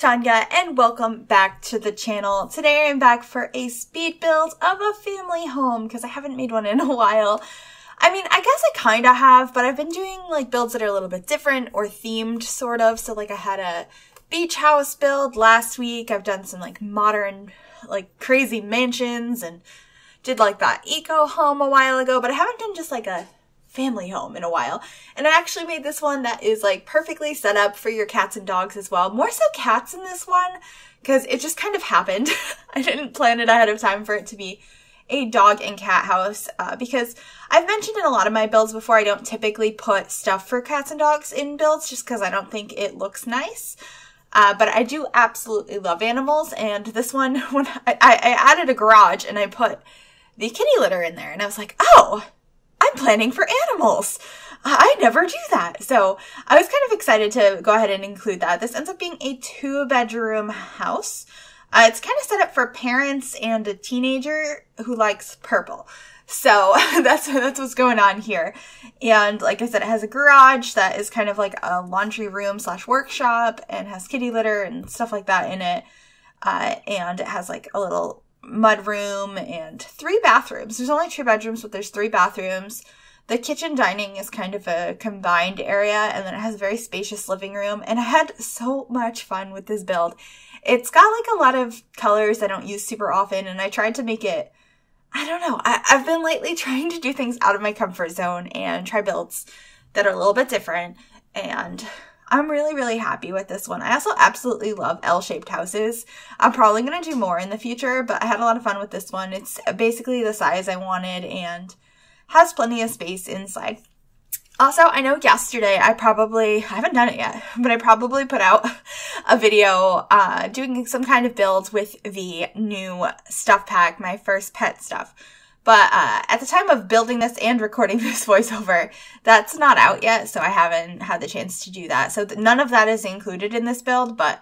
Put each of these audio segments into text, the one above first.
Tanya and welcome back to the channel. Today I'm back for a speed build of a family home because I haven't made one in a while. I mean, I guess I kind of have, but I've been doing like builds that are a little bit different or themed sort of. So like I had a beach house build last week. I've done some like modern, like crazy mansions and did like that eco home a while ago, but I haven't done just like a family home in a while. And I actually made this one that is like perfectly set up for your cats and dogs as well. More so cats in this one because it just kind of happened. I didn't plan it ahead of time for it to be a dog and cat house because I've mentioned in a lot of my builds before I don't typically put stuff for cats and dogs in builds just because I don't think it looks nice. But I do absolutely love animals, and this one, when I added a garage and I put the kitty litter in there and I was like, oh, I'm planning for animals. I never do that. So I was kind of excited to go ahead and include that. This ends up being a 2-bedroom house. It's kind of set up for parents and a teenager who likes purple. So that's what's going on here. And like I said, it has a garage that is kind of like a laundry room / workshop and has kitty litter and stuff like that in it. And it has like a little mud room and 3 bathrooms. There's only 2 bedrooms, but there's 3 bathrooms. The kitchen dining is kind of a combined area, and then it has a very spacious living room. And I had so much fun with this build. It's got like a lot of colors I don't use super often, and I tried to make it, I don't know, I've been lately trying to do things out of my comfort zone and try builds that are a little bit different, and I'm really, really happy with this one. I also absolutely love L-shaped houses. I'm probably going to do more in the future, but I had a lot of fun with this one. It's basically the size I wanted and has plenty of space inside. Also, I know yesterday I haven't done it yet, but I probably put out a video doing some kind of build with the new stuff pack, my first pet stuff. But at the time of building this and recording this voiceover, that's not out yet, so I haven't had the chance to do that. So none of that is included in this build, but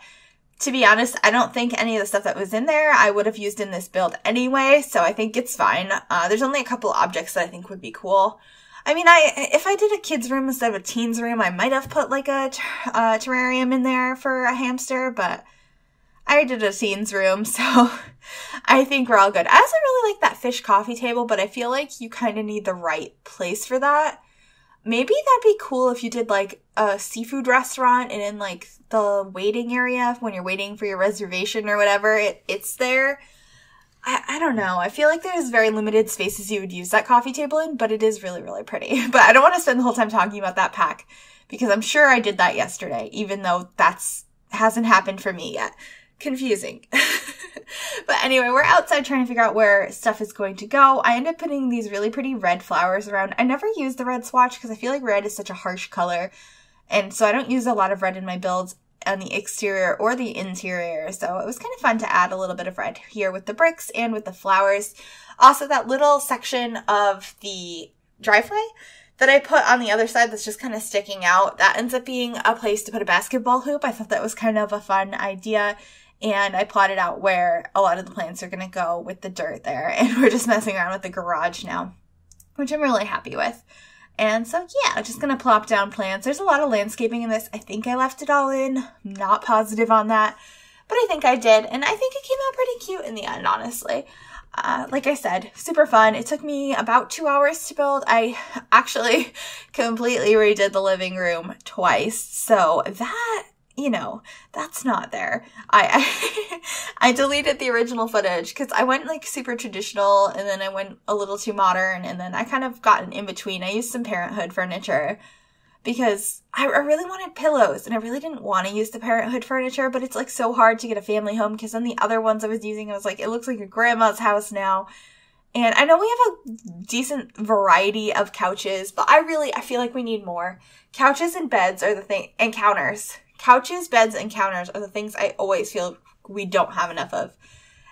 to be honest, I don't think any of the stuff that was in there I would have used in this build anyway, so I think it's fine. There's only a couple objects that I think would be cool. I mean, if I did a kid's room instead of a teen's room, I might have put like a terrarium in there for a hamster, but I did a teen's room, so I think we're all good. I also really like that fish coffee table, but I feel like you kind of need the right place for that. Maybe that'd be cool if you did like a seafood restaurant and in like the waiting area when you're waiting for your reservation or whatever, it's there. I don't know. I feel like there's very limited spaces you would use that coffee table in, but it is really, really pretty. But I don't want to spend the whole time talking about that pack because I'm sure I did that yesterday, even though hasn't happened for me yet. Confusing. But anyway, we're outside trying to figure out where stuff is going to go. I ended up putting these really pretty red flowers around. I never use the red swatch because I feel like red is such a harsh color. And so I don't use a lot of red in my builds on the exterior or the interior. So it was kind of fun to add a little bit of red here with the bricks and with the flowers. Also, that little section of the driveway that I put on the other side that's just kind of sticking out, that ends up being a place to put a basketball hoop. I thought that was kind of a fun idea. And I plotted out where a lot of the plants are going to go with the dirt there. And we're just messing around with the garage now, which I'm really happy with. And so, yeah, just going to plop down plants. There's a lot of landscaping in this. I think I left it all in. I'm not positive on that, but I think I did. And I think it came out pretty cute in the end, honestly. Like I said, super fun. It took me about 2 hours to build. I actually completely redid the living room twice. So that, you know, that's not there. I deleted the original footage because I went like super traditional and then I went a little too modern and then I kind of got an in-between. I used some Parenthood furniture because I really wanted pillows and I really didn't want to use the Parenthood furniture, but it's like so hard to get a family home because then the other ones I was using, I was like, it looks like a grandma's house now. And I know we have a decent variety of couches, but I feel like we need more. Couches and beds are the thing, and counters. Couches, beds, and counters are the things I always feel we don't have enough of.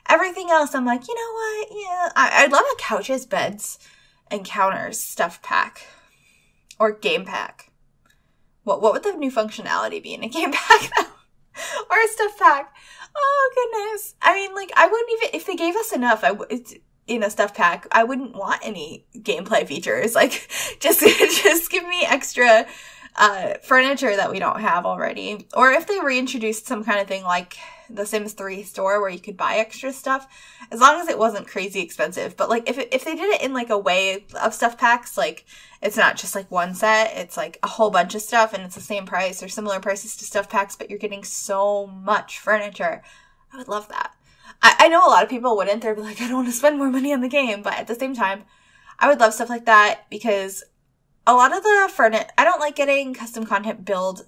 Everything else, I'm like, you know what? Yeah, I'd love a couches, beds, and counters stuff pack. Or game pack. What would the new functionality be in a game pack, though? Or a stuff pack? Oh, goodness. I mean, like, I wouldn't even, if they gave us enough, in a stuff pack, I wouldn't want any gameplay features. Like, just give me extra furniture that we don't have already. Or if they reintroduced some kind of thing like the Sims 3 store where you could buy extra stuff, as long as it wasn't crazy expensive. But like if they did it in like a way of stuff packs, like it's not just like one set, it's like a whole bunch of stuff and it's the same price or similar prices to stuff packs, but you're getting so much furniture. I would love that. I know a lot of people wouldn't. They'd be like, I don't want to spend more money on the game. But at the same time, I would love stuff like that because a lot of the furniture, I don't like getting custom content build,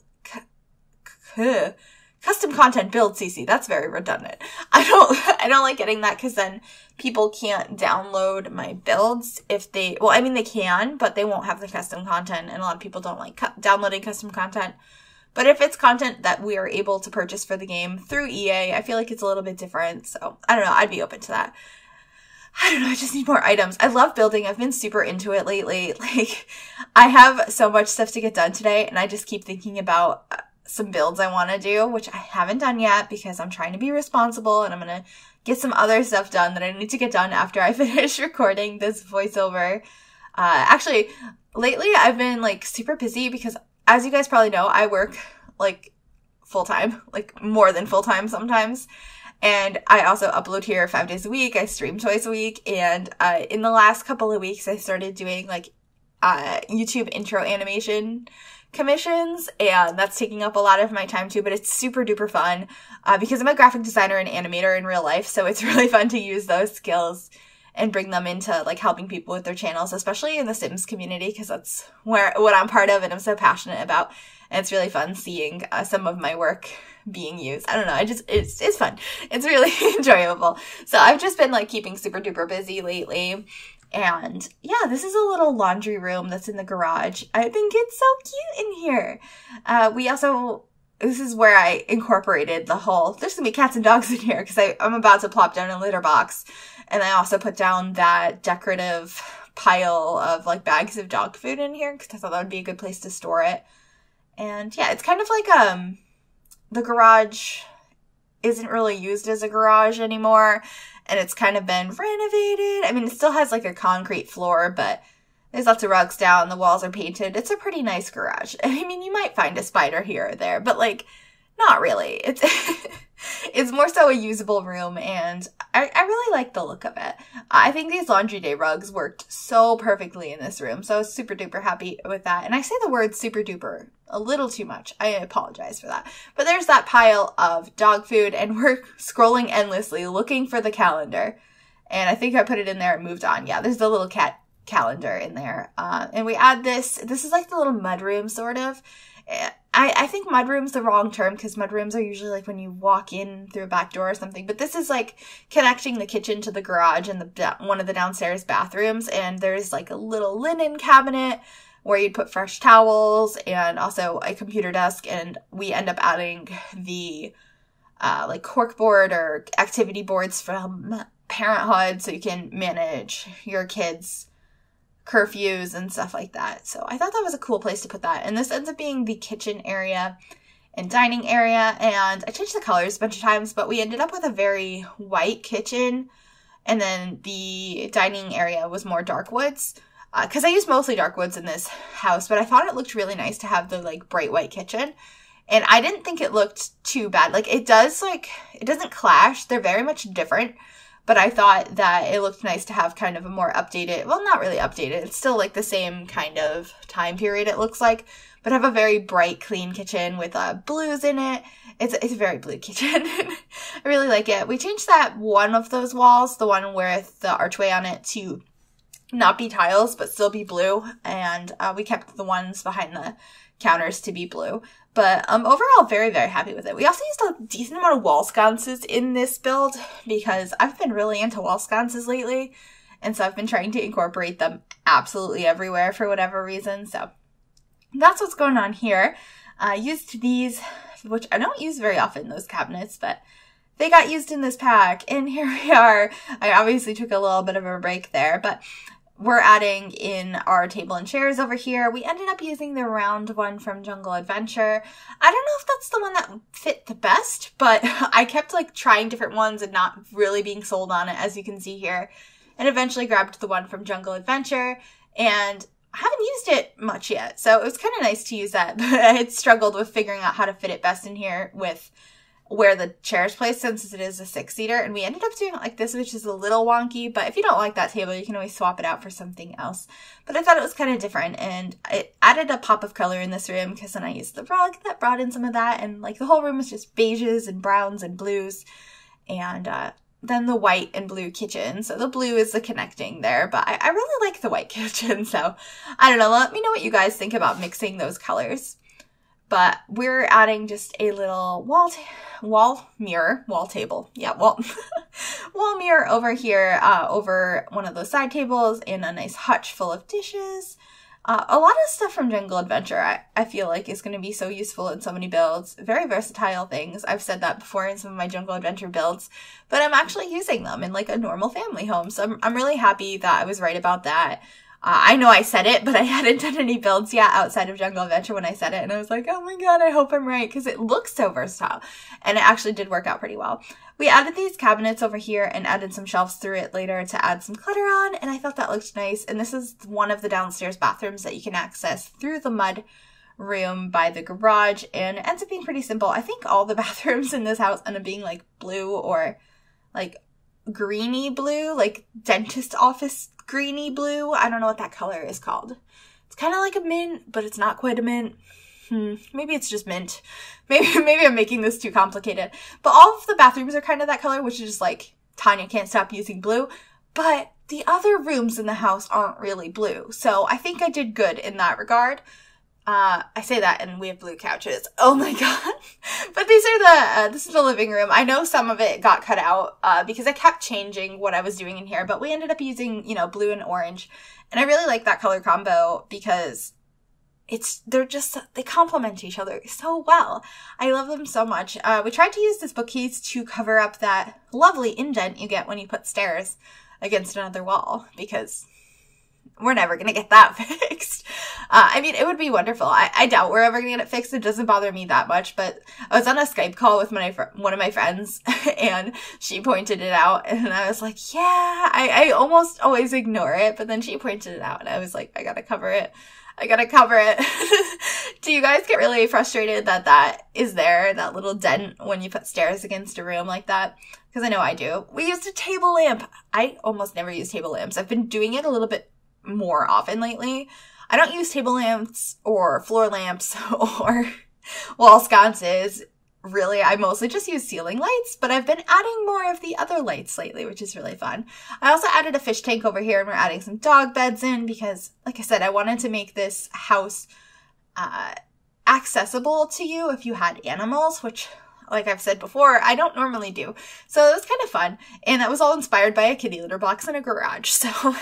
CC. That's very redundant. I don't like getting that because then people can't download my builds if they, well, I mean, they can, but they won't have the custom content. And a lot of people don't like downloading custom content. But if it's content that we are able to purchase for the game through EA, I feel like it's a little bit different. So I don't know. I'd be open to that. I don't know. I just need more items. I love building. I've been super into it lately. Like, I have so much stuff to get done today, and I just keep thinking about some builds I want to do, which I haven't done yet because I'm trying to be responsible, and I'm going to get some other stuff done that I need to get done after I finish recording this voiceover. Actually, lately I've been, like, super busy because, as you guys probably know, I work, like, full-time, like, more than full-time sometimes. And I also upload here 5 days a week. I stream twice a week. And in the last couple of weeks, I started doing like YouTube intro animation commissions. And that's taking up a lot of my time too. But it's super duper fun because I'm a graphic designer and animator in real life. So it's really fun to use those skills and bring them into like helping people with their channels, especially in the Sims community, because that's what I'm part of and I'm so passionate about. And it's really fun seeing some of my work being used. I don't know. It's fun. It's really enjoyable. So I've just been like keeping super duper busy lately. And yeah, this is a little laundry room that's in the garage. I think it's so cute in here. This is where I incorporated the whole, there's gonna be cats and dogs in here because I'm about to plop down a litter box. And I also put down that decorative pile of like bags of dog food in here because I thought that would be a good place to store it. And yeah, it's kind of like, the garage isn't really used as a garage anymore, and it's kind of been renovated. I mean, it still has like a concrete floor, but there's lots of rugs down, the walls are painted. It's a pretty nice garage. I mean, you might find a spider here or there, but like, not really. It's it's more so a usable room, and I really like the look of it. I think these laundry day rugs worked so perfectly in this room, so I was super duper happy with that. And I say the word super duper a little too much. I apologize for that. But there's that pile of dog food, and we're scrolling endlessly looking for the calendar. And I think I put it in there and moved on. Yeah, there's the little cat calendar in there. And we add this. This is like the little mudroom, sort of. I think mudroom's the wrong term because mudrooms are usually like when you walk in through a back door or something. But this is like connecting the kitchen to the garage and one of the downstairs bathrooms. And there's like a little linen cabinet where you'd put fresh towels and also a computer desk. And we end up adding the like corkboard or activity boards from Parenthood so you can manage your kids' curfews and stuff like that. So I thought that was a cool place to put that. And this ends up being the kitchen area and dining area. And I changed the colors a bunch of times, but we ended up with a very white kitchen. And then the dining area was more dark woods. Because I use mostly dark woods in this house, but I thought it looked really nice to have the like bright white kitchen. And I didn't think it looked too bad. Like it doesn't clash. They're very much different. But I thought that it looked nice to have kind of a more updated, well, not really updated. It's still like the same kind of time period it looks like, but have a very bright, clean kitchen with blues in it. It's a very blue kitchen. I really like it. We changed that one of those walls, the one with the archway on it, to not be tiles, but still be blue. And we kept the ones behind the counters to be blue. But overall, very, very happy with it. We also used a decent amount of wall sconces in this build because I've been really into wall sconces lately. And so I've been trying to incorporate them absolutely everywhere for whatever reason. So that's what's going on here. I used these, which I don't use very often, those cabinets, but they got used in this pack. And here we are. I obviously took a little bit of a break there, but we're adding in our table and chairs over here. We ended up using the round one from Jungle Adventure. I don't know if that's the one that fit the best, but I kept like trying different ones and not really being sold on it, as you can see here. And eventually grabbed the one from Jungle Adventure. And I haven't used it much yet, so it was kind of nice to use that, but I had struggled with figuring out how to fit it best in here with where the chair is placed, since it is a 6-seater, and we ended up doing it like this, which is a little wonky, but if you don't like that table, you can always swap it out for something else. But I thought it was kind of different, and it added a pop of color in this room, because then I used the rug that brought in some of that, and like the whole room was just beiges and browns and blues, and then the white and blue kitchen. So the blue is the connecting there, but I really like the white kitchen, so I don't know, let me know what you guys think about mixing those colors. But we're adding just a little wall mirror over here, over one of those side tables, and a nice hutch full of dishes. A lot of stuff from Jungle Adventure I feel like is going to be so useful in so many builds. Very versatile things. I've said that before in some of my Jungle Adventure builds, but I'm actually using them in like a normal family home. So I'm really happy that I was right about that. I know I said it, but I hadn't done any builds yet outside of Jungle Adventure when I said it, and I was like, oh my god, I hope I'm right, because it looks so versatile, and it actually did work out pretty well. We added these cabinets over here and added some shelves through it later to add some clutter on, and I thought that looked nice, and this is one of the downstairs bathrooms that you can access through the mud room by the garage, and it ends up being pretty simple. I think all the bathrooms in this house end up being like blue or like greeny blue, like dentist office greeny blue. I don't know what that color is called. It's kind of like a mint, but it's not quite a mint. Maybe it's just mint. Maybe I'm making this too complicated. But all of the bathrooms are kind of that color, which is just like, Tanya can't stop using blue. But the other rooms in the house aren't really blue. So I think I did good in that regard. I say that and we have blue couches. Oh my god. But these are this is the living room. I know some of it got cut out, because I kept changing what I was doing in here, but we ended up using, you know, blue and orange. And I really like that color combo because they complement each other so well. I love them so much. We tried to use this bookcase to cover up that lovely indent you get when you put stairs against another wall, because we're never going to get that fixed. I mean, it would be wonderful. I doubt we're ever going to get it fixed. It doesn't bother me that much, but I was on a Skype call with one of my friends, and she pointed it out, and I was like, yeah, I almost always ignore it, but then she pointed it out, and I was like, I gotta cover it. Do you guys get really frustrated that is there, that little dent when you put stairs against a room like that? Because I know I do. We used a table lamp. I almost never use table lamps. I've been doing it a little bit more often lately. I don't use table lamps or floor lamps or wall sconces. Really, I mostly just use ceiling lights, but I've been adding more of the other lights lately, which is really fun. I also added a fish tank over here, and we're adding some dog beds in because, like I said, I wanted to make this house accessible to you if you had animals, which, like I've said before, I don't normally do. So it was kind of fun, and that was all inspired by a kitty litter box in a garage. So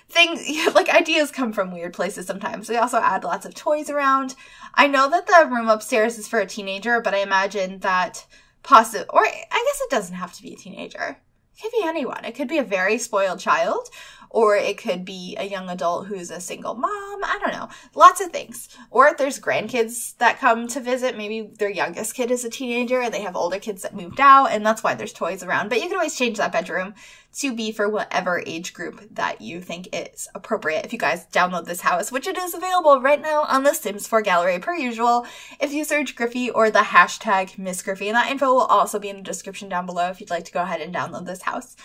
things, like ideas come from weird places sometimes. We also add lots of toys around. I know that the room upstairs is for a teenager, but I imagine that or I guess it doesn't have to be a teenager. It could be anyone. It could be a very spoiled child, or it could be a young adult who's a single mom. I don't know. Lots of things. Or if there's grandkids that come to visit, maybe their youngest kid is a teenager and they have older kids that moved out, and that's why there's toys around. But you can always change that bedroom to be for whatever age group that you think is appropriate. If you guys download this house, which it is available right now on the Sims 4 gallery per usual, if you search Griffy or the hashtag MsGryphi, and that info will also be in the description down below if you'd like to go ahead and download this house.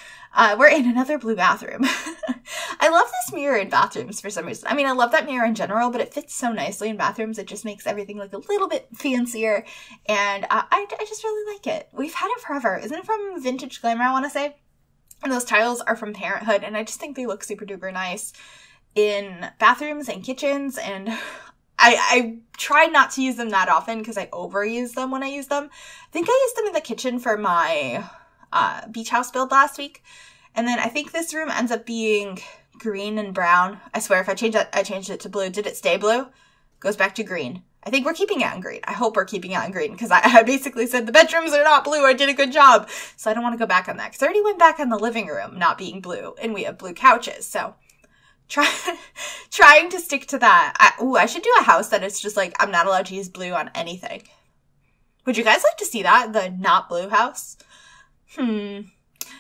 We're in another blue bathroom. I love this mirror in bathrooms for some reason. I mean, I love that mirror in general, but it fits so nicely in bathrooms. It just makes everything look a little bit fancier, and I just really like it. We've had it forever. Isn't it from Vintage Glamour, I want to say? And those tiles are from Parenthood, and I just think they look super duper nice in bathrooms and kitchens, and I try not to use them that often because I overuse them when I use them. I think I used them in the kitchen for my beach house build last week, and then I think this room ends up being green and brown. I swear if I changed it to blue. Did it stay blue? Goes back to green. I think we're keeping it in green. I hope we're keeping it in green because I basically said the bedrooms are not blue. I did a good job. So I don't want to go back on that because I already went back on the living room not being blue, and we have blue couches. So trying to stick to that. I should do a house that it's just like I'm not allowed to use blue on anything. Would you guys like to see that? The not blue house?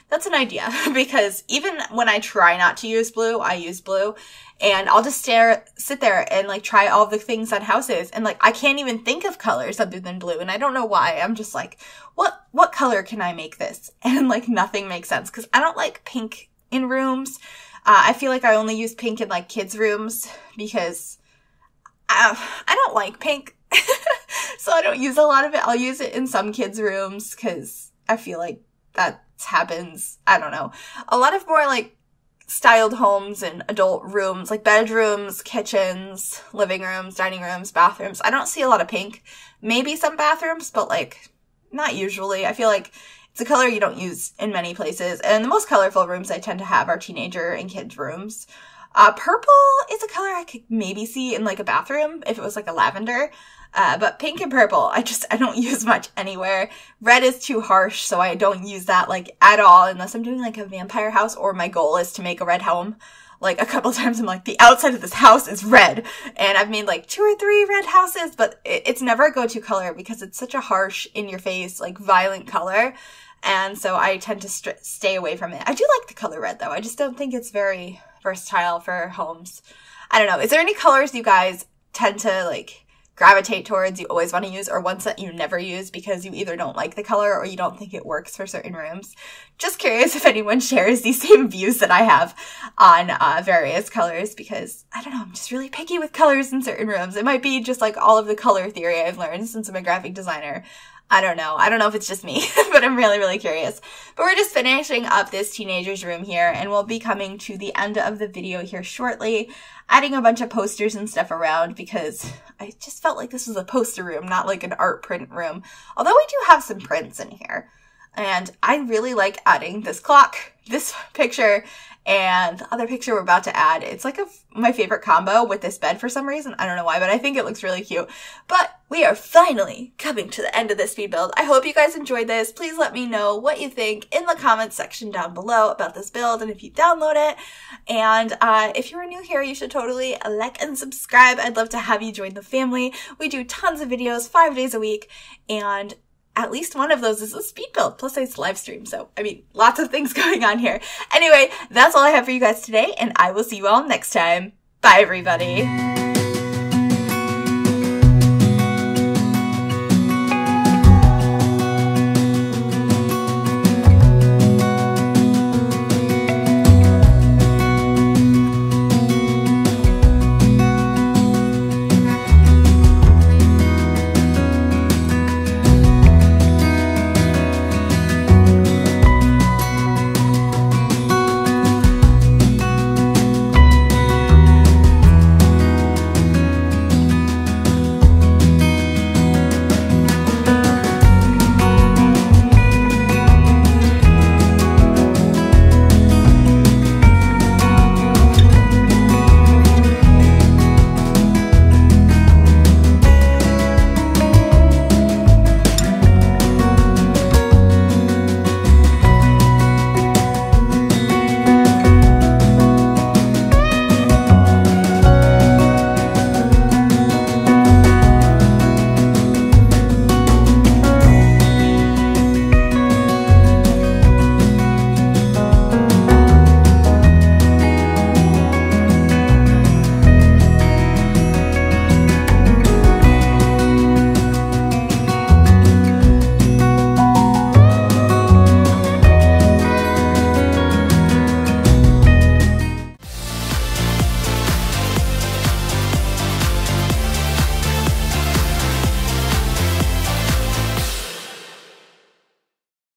that's an idea because even when I try not to use blue, I use blue. And I'll just sit there and like try all the things on houses. And like, I can't even think of colors other than blue. And I don't know why. I'm just like, what color can I make this? And like, nothing makes sense because I don't like pink in rooms. I feel like I only use pink in like kids' rooms because I don't like pink. So I don't use a lot of it. I'll use it in some kids' rooms because I feel like that happens. I don't know. A lot of more like styled homes and adult rooms, like bedrooms, kitchens, living rooms, dining rooms, bathrooms. I don't see a lot of pink. Maybe some bathrooms, but like not usually. I feel like it's a color you don't use in many places. And the most colorful rooms I tend to have are teenager and kids rooms. Purple is a color I could maybe see in like a bathroom if it was like a lavender. But pink and purple, I don't use much anywhere. Red is too harsh, so I don't use that like at all unless I'm doing like a vampire house or my goal is to make a red home. Like a couple times I'm like, the outside of this house is red. And I've made like 2 or 3 red houses, but it's never a go-to color because it's such a harsh, in-your-face, like violent color. And so I tend to stay away from it. I do like the color red though. I just don't think it's very versatile for homes. I don't know. Is there any colors you guys tend to like gravitate towards, you always want to use, or ones that you never use because you either don't like the color or you don't think it works for certain rooms? Just curious if anyone shares these same views that I have on various colors because, I don't know, I'm just really picky with colors in certain rooms. It might be just like all of the color theory I've learned since I'm a graphic designer. I don't know. I don't know if it's just me, but I'm really, really curious. But we're just finishing up this teenager's room here, and we'll be coming to the end of the video here shortly, adding a bunch of posters and stuff around because I just felt like this was a poster room, not like an art print room. Although we do have some prints in here. And I really like adding this clock, this picture, and the other picture we're about to add. It's like my favorite combo with this bed for some reason. I don't know why, but I think it looks really cute. But we are finally coming to the end of this speed build. I hope you guys enjoyed this. Please let me know what you think in the comments section down below about this build and if you download it. And if you're new here, you should totally like and subscribe. I'd love to have you join the family. We do tons of videos 5 days a week, and at least one of those is a speed build, plus it's live stream. So, I mean, lots of things going on here. Anyway, that's all I have for you guys today, and I will see you all next time. Bye, everybody.